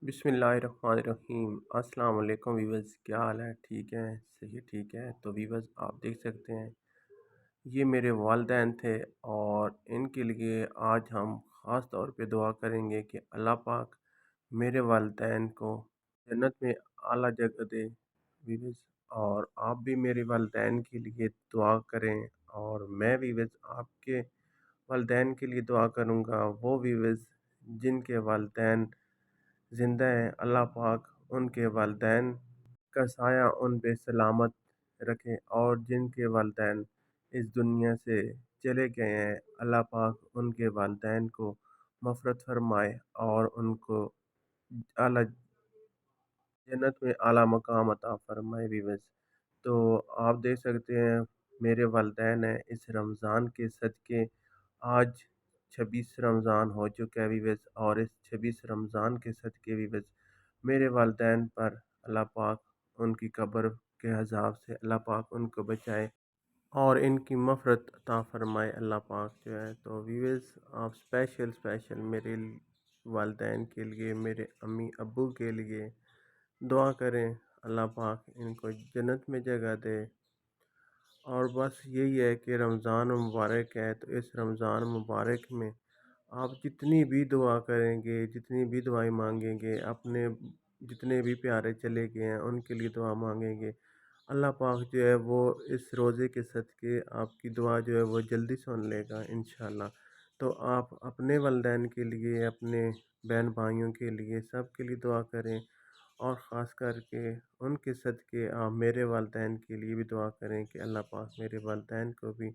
बिस्मिल्लाहिर्रहमानिर्रहीम। अस्सलाम वालेकुम वीवर्स, क्या हाल है? ठीक है, सही ठीक है। तो वीवर्स, आप देख सकते हैं ये मेरे वालिदैन थे और इनके लिए आज हम ख़ास तौर पे दुआ करेंगे कि अल्लाह पाक मेरे वालिदैन को जन्नत में आला जगह दे। वीवर्स, और आप भी मेरे वालिदैन के लिए दुआ करें और मैं वीवर्स आपके वालिदैन के लिए दुआ करूँगा। वो वीवर्स जिनके वालिदैन ज़िंदा हैं, अल्लाह पाक उनके वालिदैन का साया उन पे सलामत रखे, और जिनके वालिदैन इस दुनिया से चले गए हैं, अल्लाह पाक उनके वालिदैन को मग़फ़िरत फ़रमाए और उनको आला जन्नत में आला मकाम अता फ़रमाए। वीवर्स, तो आप देख सकते हैं मेरे वालिदैन हैं, इस रमज़ान के सदक़े आज 26 रमज़ान हो चुका है वीवर्स, और इस 26 रमज़ान के सदक़े वीवर्स मेरे वालिदैन पर अल्लाह पाक उनकी कब्र के अज़ाब से अल्लाह पाक उनको बचाए और इनकी मग़फ़िरत अता फ़रमाए अल्लाह पाक जो है। तो वीवर्स, आप स्पेशल मेरे वालिदैन के लिए, मेरे अम्मी अब्बू के लिए दुआ करें, अल्लाह पाक इनको जन्नत में जगह दे। और बस यही है कि रमज़ान मुबारक है, तो इस रमज़ान मुबारक में आप जितनी भी दुआ करेंगे, जितनी भी दुआएं मांगेंगे, अपने जितने भी प्यारे चले गए हैं उनके लिए दुआ मांगेंगे, अल्लाह पाक जो है वो इस रोज़े के सदक़े आपकी दुआ जो है वो जल्दी सुन लेगा इंशाअल्लाह। तो आप अपने वालिदैन के लिए, अपने बहन भाइयों के लिए, सब के लिए दुआ करें, और ख़ास करके उनके सदक़े आप मेरे वालिदैन के लिए भी दुआ करें कि अल्लाह पाक मेरे वालिदैन को भी